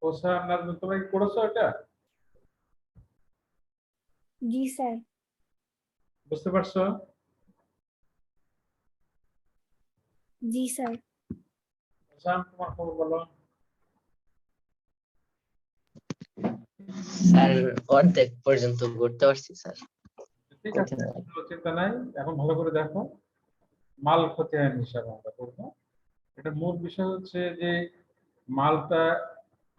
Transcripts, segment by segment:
Ocean Nazmul, তোমরা কি করেছো এটা? জি স্যার। বুঝতে পারছো? জি স্যার। ওসান, তোমার খবর বলো। স্যার অর্ধেক পর্যন্ত ঘুরতে পারছি স্যার। ঠিক আছে, কোনো চিন্তা নাই। এখন ভালো করে দেখো, মাল ক্ষতি আইন হিসাব আমরা করবো। এটা মূল বিষয় হচ্ছে যে মালটা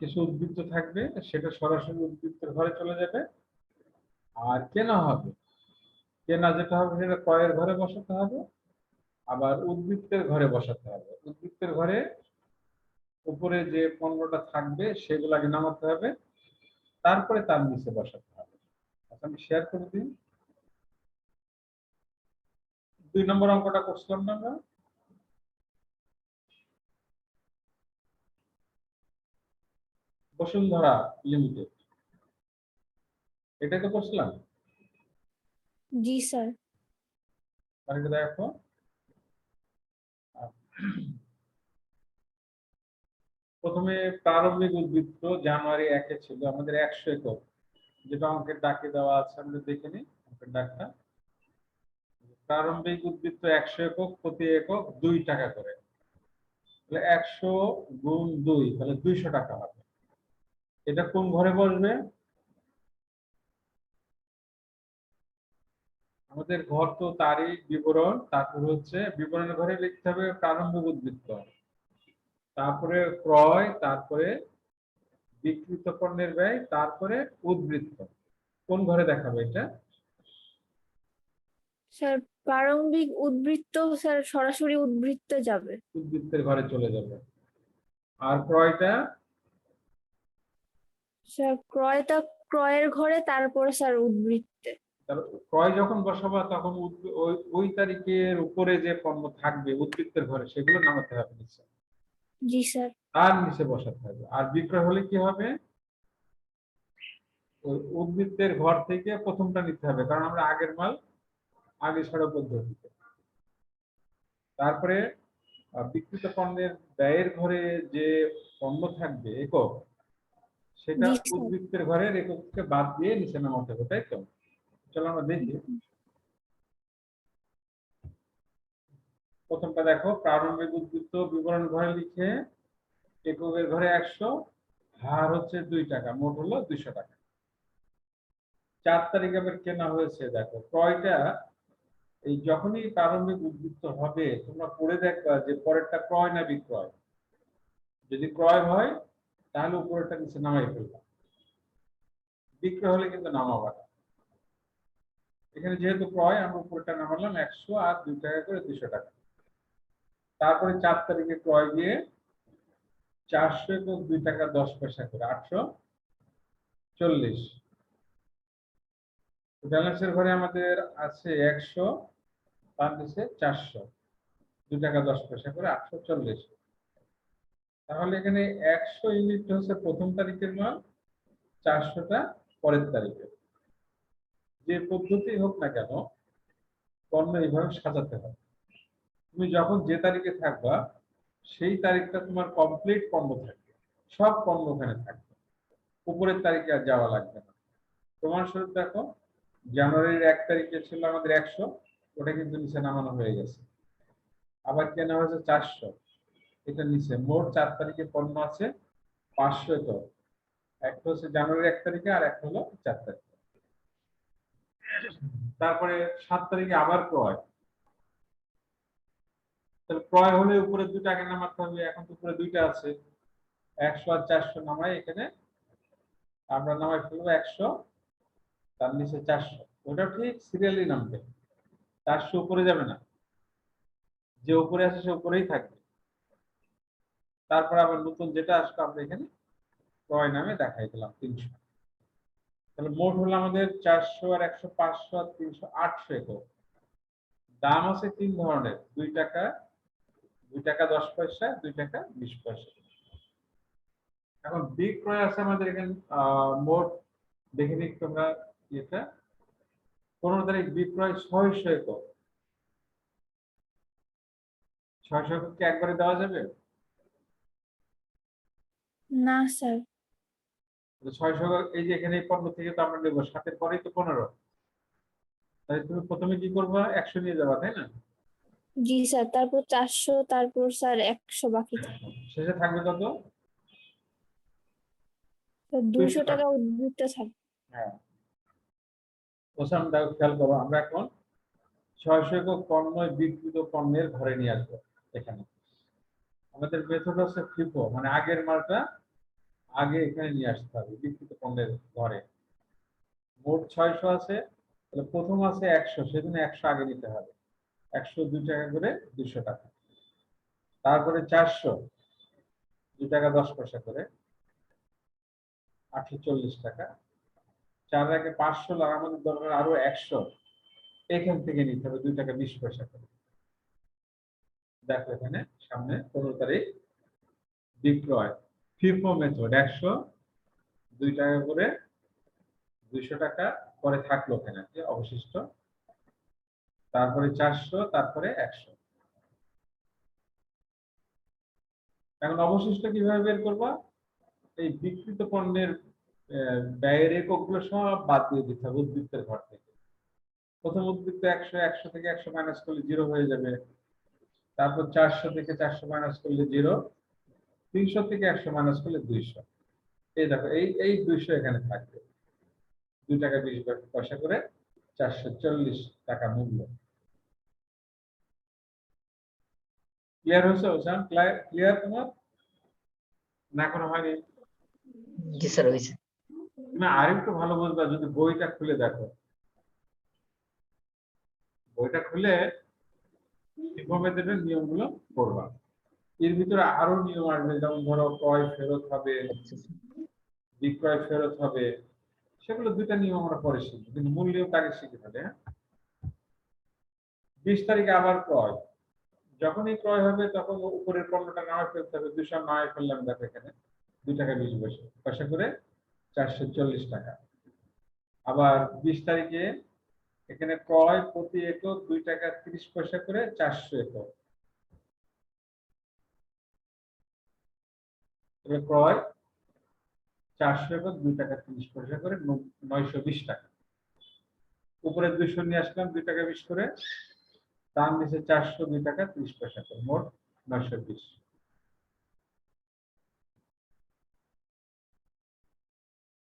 কিছু উদ্বৃত্ত থাকবে, সেটা সরাসরি উদ্বৃত্তের ঘরে চলে যাবে। আর কেনা হবে, কেনা যেটা হবে সেটা ক্রয়ের ঘরে বসাতে হবে, আবার উদ্বৃত্তের ঘরে বসাতে হবে। উদ্বৃত্তের ঘরে উপরে যে পণ্যটা থাকবে সেগুলো আগে নামাতে হবে, তারপরে তার নিচে বসাতে হবে। আচ্ছা, আমি শেয়ার করে দিই। 2 নম্বর অঙ্কটা করছিলাম না আমরা? বসুন্ধরা লিমিটেড, এটাই তো করছিলাম। জি স্যার। তাহলে দেখো, প্রথমে প্রারম্ভিক উদ্বৃত্ত জানুয়ারি 1-এ ছিল আমাদের 100 একক, যেটা অঙ্কের ডাকে দেওয়া আছে, আমরা দেখে নিই অঙ্কের ডাকটা। প্রারম্ভিক উদ্বৃত্ত 100 একক, প্রতি একক 2 টাকা করে। তাহলে 100 গুণ 2, তাহলে 200 টাকা হবে। এটা কোন ঘরে বসবে? আমাদের ঘর তো তারিখ, বিবরণ, তারপর হচ্ছে বিবরণের ঘরে লিখতে হবে প্রারম্ভিক উদ্বৃত্ত, তারপরে ক্রয়, তারপরে বিক্রিত পণ্যের ব্যয়, তারপরে উদ্বৃত্ত। কোন ঘরে দেখাবে এটা? স্যার প্রারম্ভিক উদ্বৃত্ত স্যার সরাসরি উদ্বৃত্তে যাবে। উদ্বৃত্তের ঘরে চলে যাবে। আর ক্রয়টা? স্যার ক্রয়টা ক্রয়ের ঘরে, তারপরে স্যার উদ্বৃত্তে। ক্রয় যখন বসাবা তখন ওই তারিখের উপরে যে পণ্য থাকবে উদ্বৃত্তের ঘরে সেগুলো নামাতে হবে নিচে, জি স্যার। তার নিচে বসাতে হবে। আর বিক্রয় হলে কি হবে? ওই উদ্বৃত্তের ঘর থেকে প্রথমটা নিতে হবে, কারণ আমরা আগের মাল আগে ছাড়া পদ্ধতিতে। তারপরে বিক্রিত পণ্যের ব্যয়ের ঘরে যে পণ্য থাকবে একক, সেটা জি স্যার। উদ্বৃত্তের ঘরের একক থেকে বাদ দিয়ে নিচে নামাতে হবে, তাই তো? চলো আমরা দেখি। প্রথমটা দেখো, প্রারম্ভিক উদ্বৃত্ত বিবরণ ঘরে লিখে এককের ঘরে 100, হার হচ্ছে 2 টাকা, মোট হলো 200 টাকা। 4 তারিখে আবার কেনা হয়েছে। দেখো ক্রয়টা, এই যখনই প্রারম্ভিক উদ্বৃত্ত হবে তোমরা পড়ে দেখবা যে পরেরটা ক্রয় না বিক্রয়। যদি ক্রয় হয় তাহলে উপরেরটা নিচে নামাই ফেলবা, বিক্রয় হলে কিন্তু নামাবা না। এখানে যেহেতু ক্রয়, আমরা উপরেরটা নামালাম 100 আর 2 টাকা করে 200 টাকা। তারপরে 4 তারিখে ক্রয় দিয়ে 400 এবং 2 টাকা 10 পয়সা করে 840। ব্যালেন্সের ঘরে আমাদের আছে 100, তার নিচে 400, 2 টাকা 10 পয়সা করে 840। তাহলে এখানে 100 ইউনিট হচ্ছে প্রথম তারিখের মাল, 400টা পরের তারিখে। যে পদ্ধতি হোক না কেন, পণ্য এইভাবে সাজাতে হবে। তুমি যখন যে তারিখে থাকবা সেই তারিখটা তোমার কমপ্লিট পণ্য থাকবে, সব পণ্য ওখানে থাকবে, উপরের তারিখে আর যাওয়া লাগবে না। প্রমাণস্বরূপ দেখো, জানুয়ারির 1 তারিখে ছিল আমাদের 100, ওটা কিন্তু নিচে নামানো হয়ে গেছে। আবার কেনা হয়েছে 400, এটা নিচে। মোট 4 তারিখে পণ্য আছে 500 একক। একটা হচ্ছে জানুয়ারির 1 তারিখে আর একটা হলো 4 তারিখে। তারপরে 7 তারিখে আবার ক্রয়। তাহলে ক্রয় হলে উপরে 2 টাকা নামাতে হবে, এখন তো উপরে 2টা আছে, 100 আর 400 নামাই এখানে আমরা নামাই ফেলবো 100, তার নিচে 400। ওটা ঠিক সিরিয়ালি নামবে, 400 উপরে যাবে না, যে উপরে আছে সে উপরেই থাকবে। তারপর আবার নতুন যেটা আসবে আমরা এখানে ক্রয় নামে দেখাই দিলাম 300। তাহলে মোট হলো আমাদের 400 আর 100, 500 আর 300, 800 একক। দাম আছে 3 ধরনের, 2 টাকা, 2 টাকা 10 পয়সা, 2 টাকা 20 পয়সা। এখন বিক্রয় আছে আমাদের এখানে মোট, দেখে নিক তোমরা এটা। 15 তারিখ বিক্রয় 600 একক। 600 এককে একবারে দেওয়া যাবে? না স্যার। 600, এই যে এখানে 15 থেকে তো আমরা নেবো, 7 এর পরেই তো 15, তাই তুমি প্রথমে কি করবা, 100 নিয়ে যাবা, তাই না? জি স্যার, তারপর 400, তারপর স্যার 100 বাকি থাকে। শেষে থাকবে কত? 200 200 টাকা টাকা। উদ্বৃত্ত থাকে। হ্যাঁ, ওসাম দাও, খেয়াল করো, আমরা এখন 600 একক পণ্য বিক্রিত পণ্যের ঘরে নিয়ে আসবো। এখানে আমাদের মেথড হচ্ছে ফিফো, মানে আগের মালটা আগে এখানে নিয়ে আসতে হবে বিক্রিত পণ্যের ঘরে। মোট 600 আছে, তাহলে প্রথম আছে 100, সেজন্য 100 আগে নিতে হবে। 100 2 টাকা করে, 200 টাকা। তারপরে 400, 2 টাকা 10 পয়সা করে, 840 টাকা। 4 আগে 500 লাগানোর দরকার, আরো 100 এখান থেকে নিতে হবে 2 টাকা 20 পয়সা করে। দেখো এখানে সামনে 15 তারিখ বিক্রয় ফিফো মেথড 100, 2 টাকা করে, 200 টাকা পরে থাকলো এখানে কি অবশিষ্ট, তারপরে 400, তারপরে 100। এখন অবশিষ্ট কিভাবে বের করবা? এই বিক্রিত পণ্যের ব্যয়ের এককগুলো সব বাদ দিয়ে দিতে হবে উদ্বৃত্তের ঘর থেকে। প্রথম উদ্বৃত্ত 100, 100 থেকে 100 মাইনাস করলে 0 হয়ে যাবে। তারপর 400 থেকে 400 মাইনাস করলে 0, 300 থেকে 100 মাইনাস করলে 200। এই দেখো, এই 200 এখানে থাকবে, 2 টাকা 20 পয়সা করে, 440 টাকা মূল্য। ক্লিয়ার হয়েছে ওসান? ক্লিয়ার তোমার না এখনো হয়নি? জি স্যার হয়েছে। তুমি আরেকটু ভালো বুঝবা যদি বইটা খুলে দেখো। বইটা খুলে ইনফরমেটিভের নিয়মগুলো পড়বা। এর ভিতরে আরো নিয়ম আসবে, যেমন ধরো ক্রয় ফেরত হবে, আচ্ছা স্যার। বিক্রয় ফেরত হবে। সেগুলো দুইটা নিয়ম আমরা পরে শিখবো, কিন্তু মূল নিয়মটা আগে শিখে ফেলে। হ্যাঁ, 20 তারিখে আবার ক্রয়, যখনই ক্রয় হবে তখন উপরের পণ্যটা নামায় ফেলতে হবে। 200 নামায় ফেললাম, দেখো এখানে 2 টাকা 20 পয়সা করে, 440 টাকা। আবার 20 তারিখে এখানে ক্রয় প্রতি একক 2 টাকা 30 পয়সা করে, 400 একক। তবে ক্রয় 400 একক 2 টাকা 30 পয়সা করে, 920 টাকা। উপরে 200 নিয়ে আসলাম 2 টাকা 20 করে, দাম দিচ্ছে 400 2 টাকা 30 পয়সা করে, মোট 920।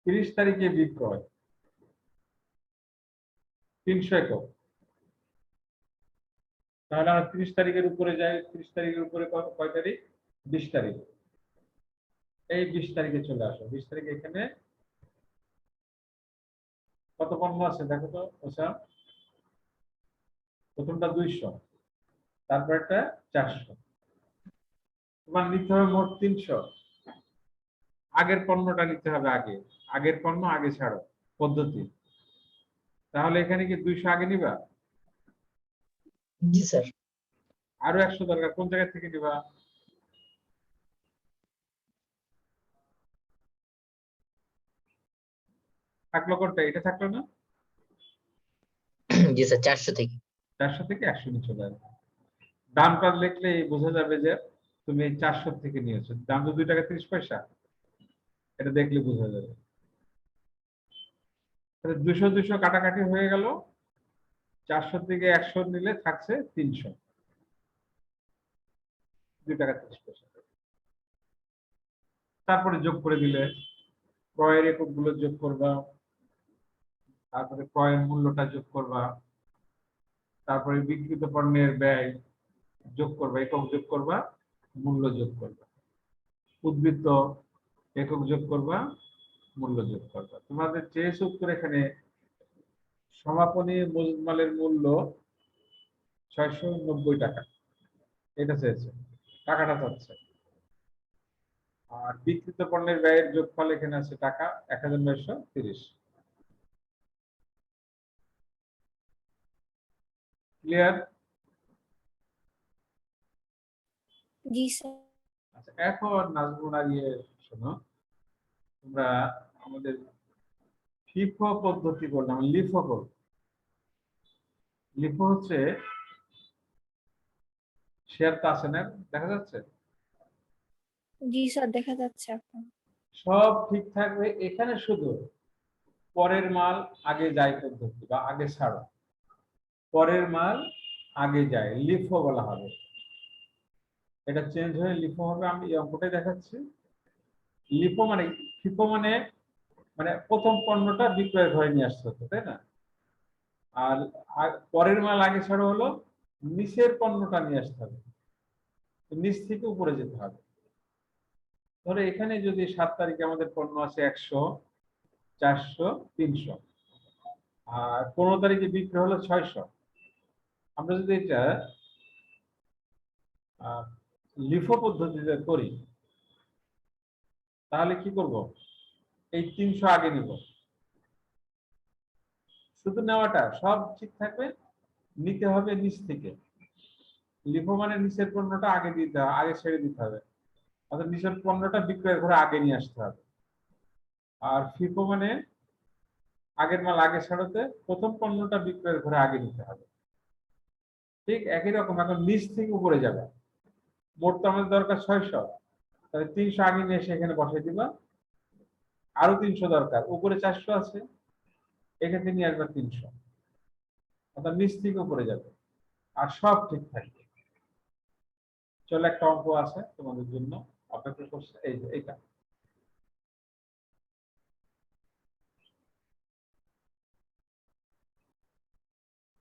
30 তারিখে বিক্রয় 300 একক। তাহলে আমরা 30 তারিখের উপরে যাই, 30 তারিখের উপরে কয় তারিখ? 20 তারিখ। এই 20 তারিখে চলে আসো। 20 তারিখে এখানে কত পণ্য আছে দেখো তো ওসা। প্রথমটা 200, তারপরটা 400, তোমার নিতে হবে মোট 300। আগের পণ্যটা নিতে হবে আগে, আগের পণ্য আগে ছাড়ো পদ্ধতি। তাহলে এখানে কি 200 আগে নিবা, জি স্যার। আরো 100 দরকার, কোন জায়গা থেকে নিবা? থাকলো কোনটা, এটা থাকলো না? জি স্যার 400 থেকে। 400 থেকে 100 নিয়ে চলে আসবে। দামটা লিখলে বোঝা যাবে যে তুমি এই 400 থেকে নিয়েছো, দাম তো 2 টাকা 30 পয়সা, এটা দেখলে বোঝা যাবে। তাহলে 200 200 কাটাকাটি হয়ে গেল, 400 থেকে 100 নিলে থাকছে 300, 2 টাকা 30 পয়সা। তারপরে যোগ করে দিলে ক্রয়ের একক গুলো যোগ করবা, তারপরে ক্রয়ের মূল্যটা যোগ করবা, তারপরে বিক্রিত পণ্যের ব্যয় যোগ করবা, একক যোগ করবা, মূল্য যোগ করবা, উদ্বৃত্ত একক যোগ করবা, মূল্য যোগ করবা। তোমাদের চেয়েছে উত্তর এখানে সমাপনী মজুদ মালের মূল্য 690 টাকা, এটা চেয়েছে, টাকাটা চাচ্ছে। আর বিক্রিত পণ্যের ব্যয়ের যোগফল এখানে আছে টাকা 1930। ক্লিয়ার? জি স্যার। আচ্ছা, এখন নাজমুল আর শোনো, তোমরা আমাদের ফিফো পদ্ধতি করলাম, লিফো করব। লিফো হচ্ছে শেয়ার তো আছে না, দেখা যাচ্ছে? জি স্যার, দেখা যাচ্ছে এখন। সব ঠিক থাকবে, এখানে শুধু পরের মাল আগে যায় পদ্ধতি বা আগে ছাড়ো, পরের মাল আগে যায় লিফো বলা হবে, এটা চেঞ্জ হয়ে লিফো হবে। আমি এই অঙ্কটাই দেখাচ্ছি। লিফো মানে ফিফো মানে মানে প্রথম পণ্যটা বিক্রয়ের ঘরে নিয়ে আসতে হতো, তাই না? আর পরের মাল আগে ছাড়ো হলো নিচের পণ্যটা নিয়ে আসতে হবে, নিচ থেকে উপরে যেতে হবে। ধরো এখানে যদি 7 তারিখে আমাদের পণ্য আছে 100, 400, 300, আর 15 তারিখে বিক্রি হলো 600। আমরা যদি এটা লিফো পদ্ধতিতে করি তাহলে কি করব, এই 300 আগে নিব, শুধু নেওয়াটা সব ঠিক থাকবে, নিতে হবে নিচ থেকে। লিফো মানে নিচের পণ্যটা আগে দিতে হবে, আগে ছেড়ে দিতে হবে, অর্থাৎ নিচের পণ্যটা বিক্রয়ের ঘরে আগে নিয়ে আসতে হবে। আর ফিফো মানে আগের মাল আগে ছাড়াতে প্রথম পণ্যটা বিক্রয়ের ঘরে আগে নিতে হবে। ঠিক একই রকম এখন নিচ থেকে উপরে যাবে, মোট তো আমাদের দরকার 600, তাহলে 300 আগে নিয়ে এসে এখানে বসাই দিবা, আরো 300 দরকার, উপরে 400 আছে, এখানে নিয়ে আসবা 300, অর্থাৎ নিচ থেকে উপরে যাবে, আর সব ঠিক থাকবে। চলো একটা অঙ্ক আছে তোমাদের জন্য, অপেক্ষা করছে, এই যে এটা।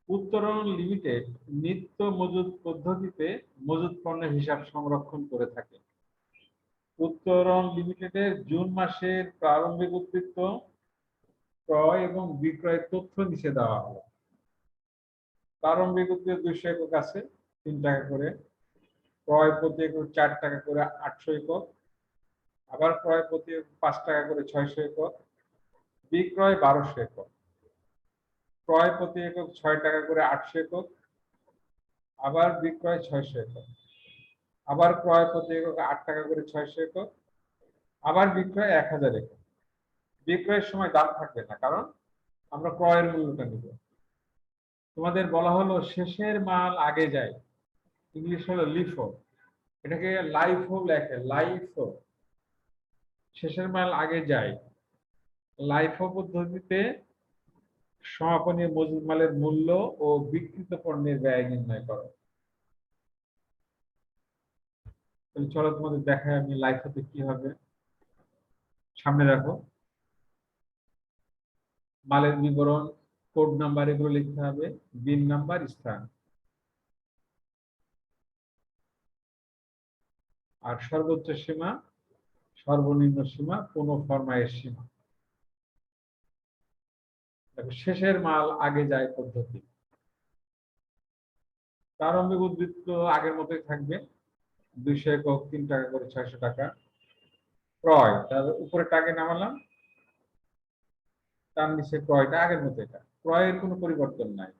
উত্তরণ লিমিটেড নিত্য মজুদ পদ্ধতিতে মজুদ পণ্যের হিসাব সংরক্ষণ করে থাকে। উত্তরণ লিমিটেডের জুন মাসের প্রারম্ভিক উদ্বৃত্ত, ক্রয় এবং বিক্রয়ের তথ্য নিচে দেওয়া হলো। প্রারম্ভিক উদ্বৃত্ত 200 একক আছে, 3 টাকা করে। ক্রয় প্রতি একক 4 টাকা করে 800 একক। আবার ক্রয় প্রতি 5 টাকা করে 600 একক। বিক্রয় 1200 একক। ক্রয় প্রতি একক 6 টাকা করে 800 একক। আবার বিক্রয় 600 একক। আবার ক্রয় প্রতি একক 8 টাকা করে 600 একক। আবার বিক্রয় 1000 একক। বিক্রয়ের সময় দাম থাকবে না, কারণ আমরা ক্রয়ের মূল্যটা নিব। তোমাদের বলা হলো শেষের মাল আগে যায়, ইংলিশ হলো লিফো, এটাকে লাইফো লেখে, লাইফো, শেষের মাল আগে যায়। লাইফো পদ্ধতিতে সমাপনী মজুদ মালের মূল্য ও বিক্রিত পণ্যের ব্যয় নির্ণয় করো। চলো তোমাদের দেখায় আমি লাইফোতে কি হবে। সামনে রাখো, মালের বিবরণ, কোড নাম্বার এগুলো লিখতে হবে, বিল নাম্বার, স্থান, আর সর্বোচ্চ সীমা, সর্বনিম্ন সীমা, কোন ফরমায়ের সীমা। শেষের মাল আগে যায় পদ্ধতি। প্রারম্ভিক উদ্বৃত্ত আগের মতোই থাকবে, 200 একক, 3 টাকা করে 600 টাকা। ক্রয়, তার উপরে টাকে নামালাম, তার নিচে ক্রয়টা আগের মতো, এটা ক্রয়ের কোনো পরিবর্তন নাই,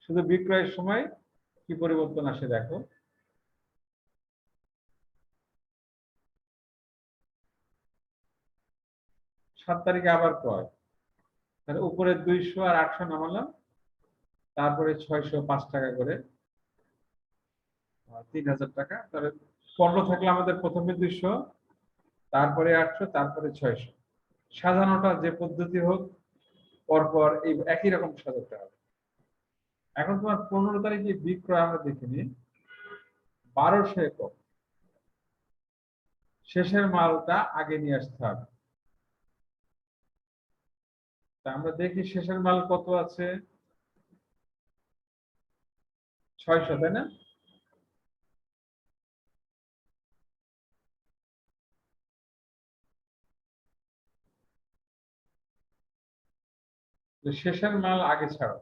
শুধু বিক্রয়ের সময় কি পরিবর্তন আসে দেখো। 7 তারিখে আবার ক্রয়, তাহলে উপরে 200 আর 800 নামালাম, তারপরে 600 5 টাকা করে 3000 টাকা। তাহলে পণ্য থাকলে আমাদের প্রথমে 200, তারপরে 800, তারপরে 600। সাজানোটা যে পদ্ধতি হোক পরপর এই একই রকম সাজাতে হবে। এখন তোমার 15 তারিখে বিক্রয় আমরা দেখিনি, 1200 একক, শেষের মালটা আগে নিয়ে আসতে হবে। তা আমরা দেখি শেষের মাল কত আছে, 600, তাই না? শেষের মাল আগে ছাড়ো,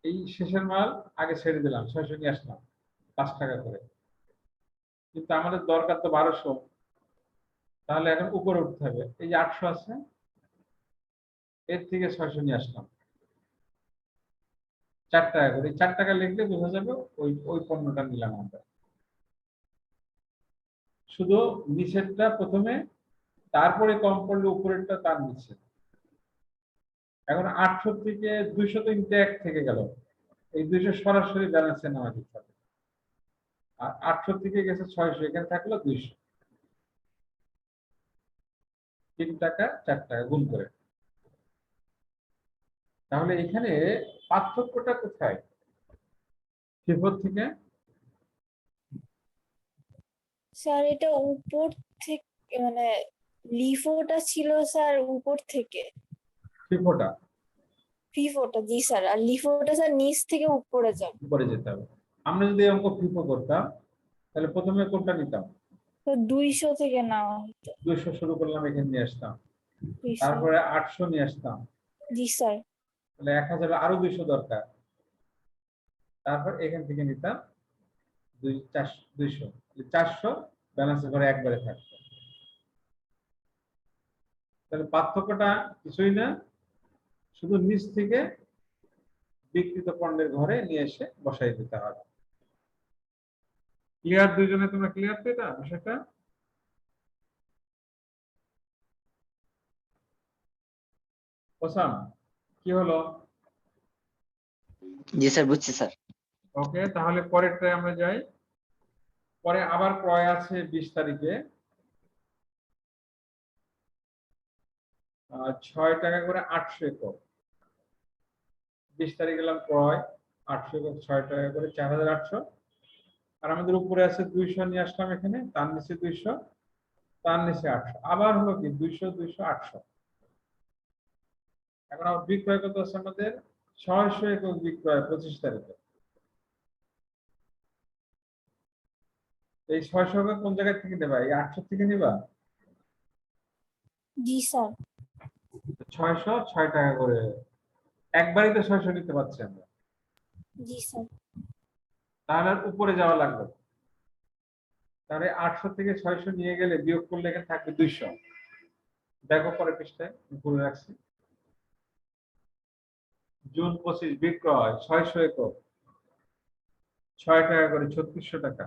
এই শেষের মাল আগে ছেড়ে দিলাম, 600 নিয়ে আসলাম 5 টাকা করে, কিন্তু আমাদের দরকার তো 1200, তাহলে এখন উপরে উঠতে হবে, এই যে 800 আছে, এর থেকে 600 নিয়ে আসলাম 4 টাকা করে। 4 টাকা লিখলে বোঝা যাবে ওই ওই পণ্যটা নিলাম আমরা। শুধু নিচেরটা প্রথমে, তারপরে কম পড়লে উপরেরটা তার নিচে। এখন 800 থেকে 200 তো ইনটেক থেকে গেল, এই 200 সরাসরি ব্যালেন্সে নেওয়া যেতে হবে। আর 800 থেকে গেছে 600, এখানে থাকলো 200। 3 টাকা 4 টাকা গুণ করে। তাহলে এখানে পার্থক্যটা কোথায় FIFO থেকে? স্যার এটা উপর থেকে মানে লিফোটা ছিল স্যার উপর থেকে, FIFOটা ফিফোটা জি স্যার, আর লিফোটা স্যার নিচ থেকে উপরে যায়। উপরে যেতে হবে। আমরা যদি অঙ্ক FIFO করতাম তাহলে প্রথমে কোনটা নিতাম? তো 200 থেকে নেওয়া হতো। 200 শুরু করলাম, এখানে নিয়ে আসতাম, 200 তারপরে 800 নিয়ে আসতাম, জি স্যার। তাহলে 1000 আরো 200 দরকার, তারপর এখান থেকে নিতাম 200, 400 ব্যালেন্সের ঘরে একবারে থাকতো। তাহলে পার্থক্যটা কিছুই না, শুধু নিচ থেকে বিক্রিত পণ্যের ঘরে নিয়ে এসে বসাই দিতে হবে। ক্লিয়ার? দুইজনে তোমরা ক্লিয়ার তো এটা বিষয়টা? ওসাম কি হলো? জি স্যার, বুঝছি স্যার। ওকে, তাহলে পরেরটায় আমরা যাই। পরে আবার ক্রয় আছে 20 তারিখে, 6 টাকা করে 800 একক। 20 তারিখ গেলাম ক্রয় 800 একক, 6 টাকা করে 4800। আর আমাদের উপরে আছে 200 নিয়ে আসলাম এখানে, তার নিচে 200, তার নিচে 800, আবার হলো কি 200 200 800। এখন আমার বিক্রয় কত আছে আমাদের? 600 একক বিক্রয় 25 তারিখে। এই 600 একক কোন জায়গা থেকে নেবা? এই 800 থেকে নিবা? জি স্যার। 600 6 টাকা করে একবারই তো 600 নিতে পারছি আমরা, জি স্যার। তাহলে আর উপরে যাওয়া লাগবে না। তাহলে 800 থেকে 600 নিয়ে গেলে বিয়োগ করলে এখানে থাকবে 200। দেখো পরে পৃষ্ঠায় ভুল রাখছি। জুন 25 বিক্রয় 600 একক, 6 টাকা করে 3600 টাকা।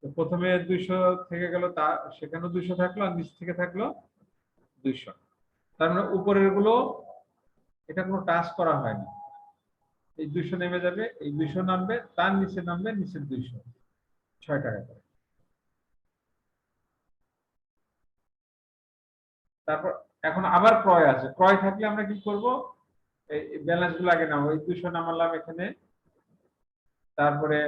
তো প্রথমে 200 থেকে গেল, তা সেখানেও 200 থাকলো, আর নিচ থেকে থাকলো 200। তার মানে উপরের গুলো এটা কোনো টাচ করা হয়নি। এই 200 নেমে যাবে, এই 200 নামবে, তার নিচে নামবে নিচের 200, 6 টাকা করে। তারপর এখন আবার ক্রয় আছে, ক্রয় থাকলে আমরা কি করব? এই ব্যালেন্স গুলো আগে নামাবো। এই 200 নামালাম এখানে, তারপরে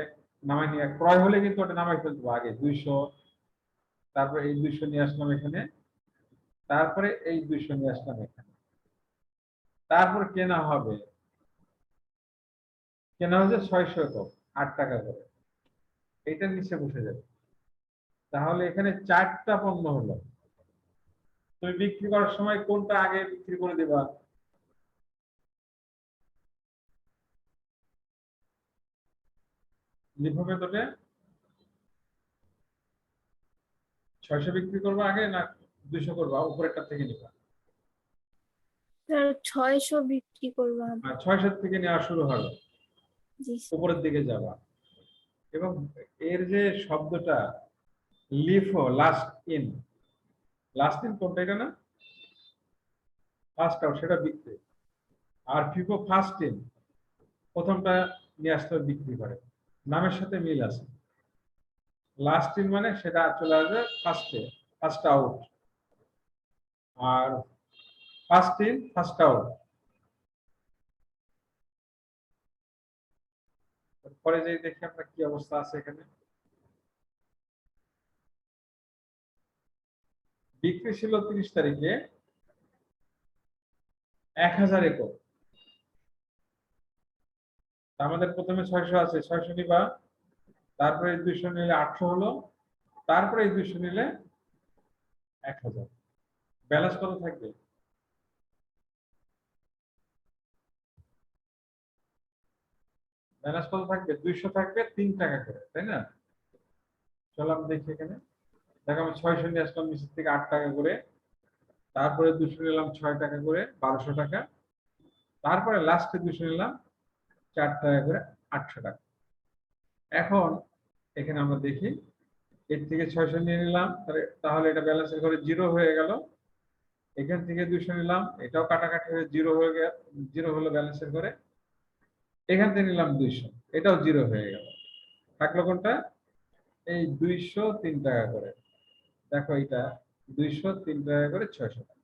নামাই নিয়ে ক্রয় হলে কিন্তু ওটা নামাই ফেলবো আগে 200, তারপরে এই 200 নিয়ে আসলাম এখানে, তারপরে এই 200 নিয়ে আসলাম এখানে। তারপর কেনা হবে, কেনা হচ্ছে 600 একক 8 টাকা করে, এইটার নিচে বসে যাবে। তাহলে এখানে 4টা পণ্য হলো। তুমি বিক্রি করার সময় কোনটা আগে বিক্রি করে দিবা? লিফো মেথডে 600 বিক্রি করবা আগে, না 200 করবা উপরেরটা থেকে নিবা? স্যার 600 বিক্রি করবো আগে। আর 600 থেকে নেওয়া শুরু হবে, জি স্যার। উপরের দিকে যাবা। এবং এর যে শব্দটা LIFO, last in, last in কোনটা? এটা না, ফার্স্ট আউট, সেটা বিক্রি। আর ফিফো ফার্স্ট ইন, প্রথমটা নিয়ে আসতে হবে বিক্রি করে, নামের সাথে মিল আছে। লাস্ট ইন মানে সেটা চলে আসবে ফার্স্টে, ফার্স্ট আউট। আর ফার্স্ট ইন ফার্স্ট আউট। পরে যে দেখি আমরা কি অবস্থা আছে এখানে। বিক্রি ছিল 30 তারিখে 1000 একক। আমাদের প্রথমে 600 আছে, 600 নিবা, তারপরে 200 নিলে 800 হলো, তারপরে এই 200 নিলে 1000। ব্যালেন্স কত থাকবে? ব্যালেন্স কত থাকবে? 200 থাকবে 3 টাকা করে, তাই না? চলো আমি দেখি এখানে। দেখো আমি 600 নিয়ে আসলাম নিচের থেকে 8 টাকা করে, তারপরে 200 নিলাম 6 টাকা করে 1200 টাকা, তারপরে লাস্টে 200 নিলাম 4 টাকা করে 800 টাকা। এখন এখানে আমরা দেখি, এর থেকে 600 নিয়ে নিলাম, তাহলে এটা ব্যালেন্সের ঘরে জিরো হয়ে গেল। এখান থেকে 200 নিলাম, এটাও কাটাকাটি হয়ে জিরো হয়ে গেল, জিরো হলো ব্যালেন্সের ঘরে। এখান থেকে নিলাম 200, এটাও জিরো হয়ে গেল। থাকলো কোনটা? এই 203 টাকা করে। দেখো এটা 200 3 টাকা করে 600 টাকা।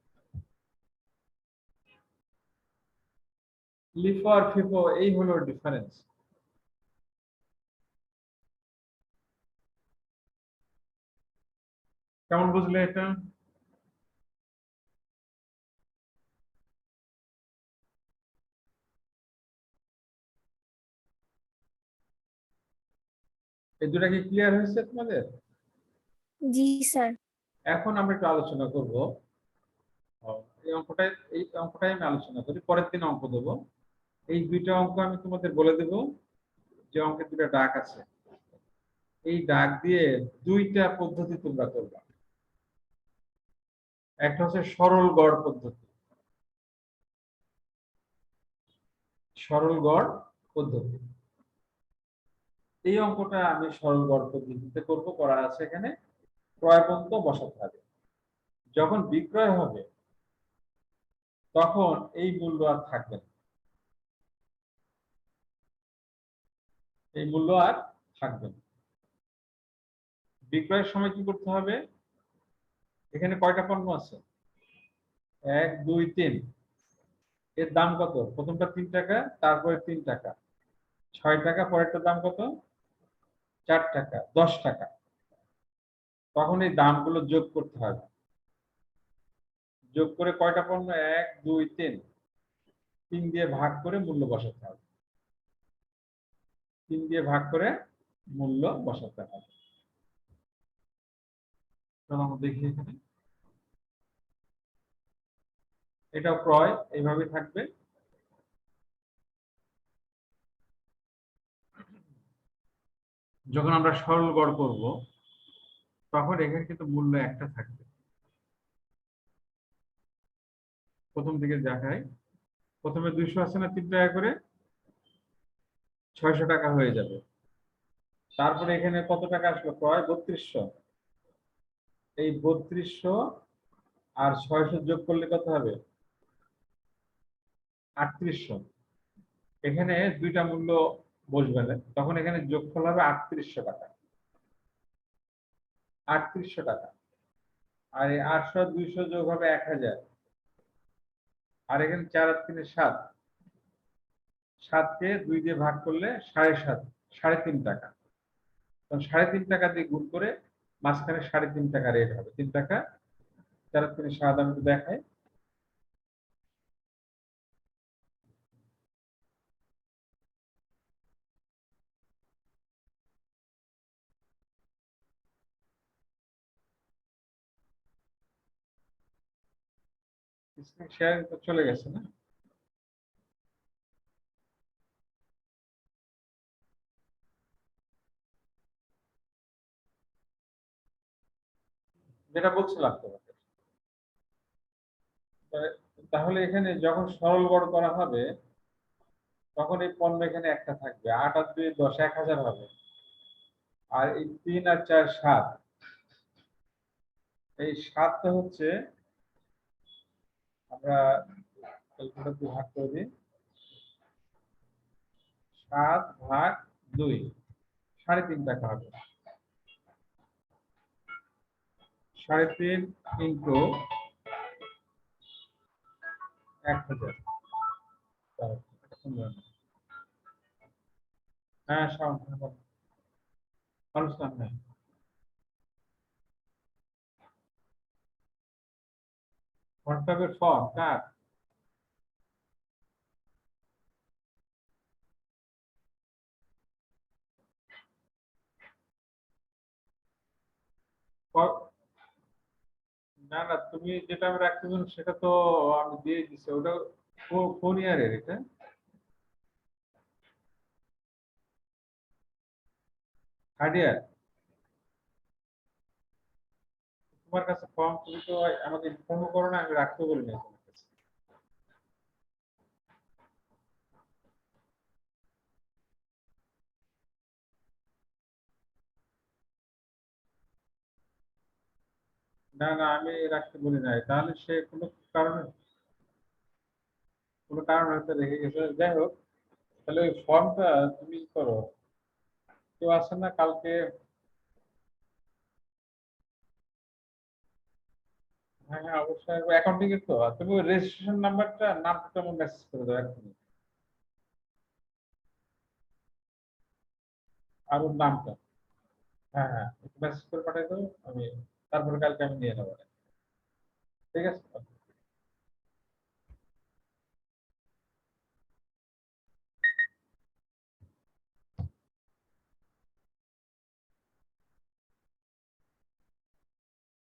লিফো আর ফিফো এই হলো ডিফারেন্স। কেমন বুঝলে এটা? এই দুটা কি ক্লিয়ার হয়েছে তোমাদের? জি স্যার। এখন আমরা একটু আলোচনা করব। এই অঙ্কটাই আমি আলোচনা করি, পরের দিন অঙ্ক দেবো। এই দুইটা অঙ্ক আমি তোমাদের বলে দেব যে অঙ্কের দুটা ডাক আছে, এই ডাক দিয়ে দুইটা পদ্ধতি তোমরা করবা। একটা হচ্ছে সরল গড় পদ্ধতি। সরল গড় পদ্ধতি, এই অঙ্কটা আমি সরল গড় পদ্ধতিতে করব। করা আছে এখানে ক্রয় পণ্য বসাতে হবে। যখন বিক্রয় হবে তখন এই মূল্য আর থাকবে না, এই মূল্য আর থাকবে না। বিক্রয়ের সময় কি করতে হবে? এখানে কয়টা পণ্য আছে? 1 2 3। এর দাম কত? প্রথমটা 3 টাকা, তারপরে 3 টাকা, 6 টাকা, পরেরটার দাম কত? 4 টাকা, 10 টাকা। তখন এই দামগুলো যোগ করতে হবে। যোগ করে কয়টা পণ্য? 1 2 3, 3 দিয়ে ভাগ করে মূল্য বসাতে হবে। 3 দিয়ে ভাগ করে মূল্য বসাতে হবে। চলো আমরা দেখি এখানে। এটাও ক্রয়, এইভাবে থাকবে। যখন আমরা সরল গড় করব তখন এখানে কিন্তু মূল্য একটা থাকবে। প্রথম দিকে দেখাই, প্রথমে 200 আছে না, 3 টাকা করে, 600 টাকা হয়ে যাবে। তারপরে এখানে কত টাকা আসলো? ক্রয় 3200। এই 3200 আর 600 যোগ করলে কত হবে? 3800। এখানে দুইটা মূল্য বসবে না, তখন এখানে যোগফল হবে 3800 টাকা। 3800 টাকা। আর এই 800 200 যোগ হবে 1000। আর এখানে 4 আর 3 7, 7 কে 2 দিয়ে ভাগ করলে 7.5, 3.5 টাকা। তখন 3.5 টাকা দিয়ে গুণ করে মাঝখানে 3.5 টাকা রেট হবে, 3 টাকা। 4 আর 3 7, আমি একটু দেখাই। স্ক্রিন শেয়ার তো চলে গেছে না? যেটা বলছিলাম তোমাকে, তাহলে এখানে যখন সরল গড় করা হবে তখন এই পণ্য এখানে একটা থাকবে। 8 আর 2 10, 1000 হবে। আর এই 3 আর 4 7, এই 7টা হচ্ছে, আমরা ক্যালকুলেটর দিয়ে ভাগ করে দিই। 7 ভাগ 2, 3.5 টাকা হবে। 3.5 ইন্টু 1000। হ্যাঁ শাওন, অনুষ্ঠান হ্যাঁ। হোয়াটসঅ্যাপের ফর্ম কার? না না, তুমি যেটা আমি রাখতে সেটা তো আমি দিয়ে দিচ্ছি। ওটা কোন ইয়ারের এটা? Third year? তোমার কাছে ফর্ম, তুমি তো আমাকে ইনফর্ম করো না, আমি রাখতে বলি না তোমার কাছে। না না, আমি রাখতে বলি নাই। তাহলে সে কারণে কোনো কারণ হয়তো রেখে গেছে। যাই হোক, তাহলে ওই ফর্মটা তুমি করো। কেউ আসে না কালকে? হ্যাঁ হ্যাঁ অবশ্যই অ্যাকাউন্টিং এর তো তুমি রেজিস্ট্রেশন নামটা তুমি মেসেজ করে দাও এখনই আর ওর নামটা হ্যাঁ হ্যাঁ একটু মেসেজ করে পাঠিয়ে দাও আমি তারপরে কালকে আমি নিয়ে নেবো ঠিক আছে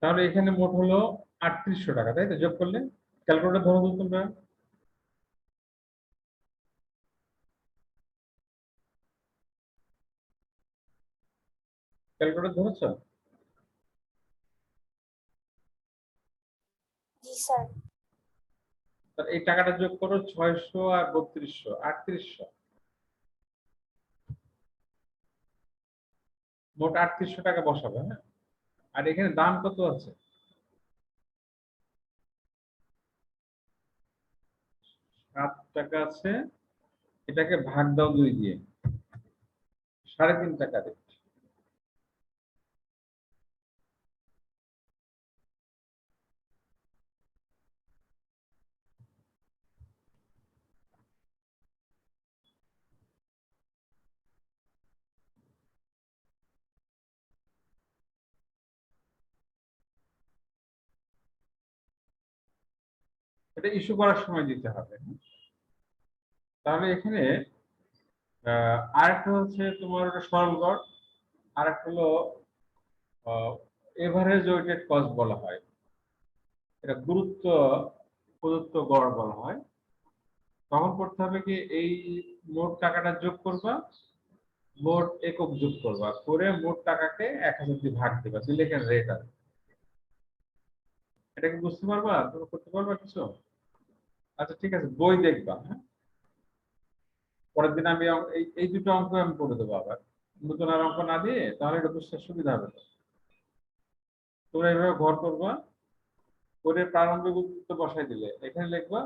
তাহলে এখানে মোট হলো 3800 টাকা তাই তো যোগ করলে ক্যালকুলেটর ধরো তো তোমরা ক্যালকুলেটর ধরেছো জি স্যার। তাহলে এই টাকাটা যোগ করো 600 আর 3200 3800 মোট 3800 টাকা বসাবে হ্যাঁ আর এখানে দাম কত আছে 7 টাকা আছে এটাকে ভাগ দাও 2 দিয়ে 3.5 টাকা রেট এটা ইস্যু করার সময় দিতে হবে তাহলে এখানে আরেকটা হচ্ছে তোমার ওটা সরল গড় আরেকটা হলো এভারেজ ওয়েটেড কস্ট বলা হয় এটা গুরুত্ব প্রদত্ত গড় বলা হয় তখন করতে হবে কি এই মোট টাকাটা যোগ করবা মোট একক যোগ করবা করে মোট টাকাকে 1000 দিয়ে ভাগ দিবা দিলে এখানে রেট আছে এটা কি বুঝতে পারবা তুমি করতে পারবা কিছু আচ্ছা ঠিক আছে বই দেখবা হ্যাঁ পরের দিন আমি এই দুটো অঙ্ক আমি করে দেবো আবার নতুন আর অঙ্ক না দিয়ে তাহলে এটা বুঝতে সুবিধা হবে তোমরা এইভাবে ঘর করবা করে প্রারম্ভিক গুরুত্ব বসাই দিলে এখানে লিখবা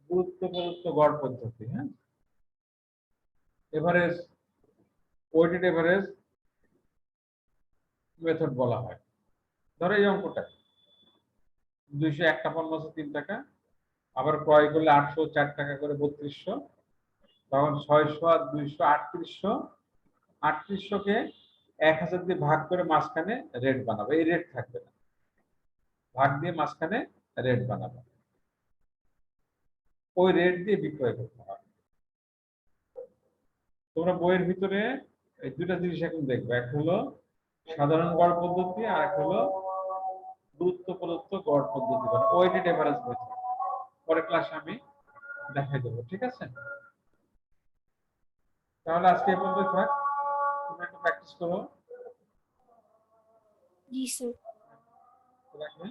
গুরুত্ব প্রদত্ত গড় পদ্ধতি হ্যাঁ এভারেজ ওয়েটেড এভারেজ মেথড বলা হয় ধরো এই অঙ্কটা 201 টা পণ্য আছে 3 টাকা আবার ক্রয় করলে 804 টাকা করে 3200 তখন 600 আর 200 3800 3800 কে 1000 দিয়ে ভাগ করে মাঝখানে রেট বানাবো এই রেট থাকবে না ভাগ দিয়ে মাঝখানে রেট বানাবো ওই রেট দিয়ে বিক্রয় করতে হবে তোমরা বইয়ের ভিতরে এই দুটা জিনিস এখন দেখবে এক হলো সাধারণ গড় পদ্ধতি আর এক হলো গুরুত্ব প্রদত্ত গড় পদ্ধতি মানে ওয়েটেড এভারেজ মেথড পরের ক্লাসে আমি দেখাই দেবো ঠিক আছে তাহলে আজকে এই পর্যন্ত থাক তোমরা একটু প্র্যাকটিস করো জি স্যার। রাখি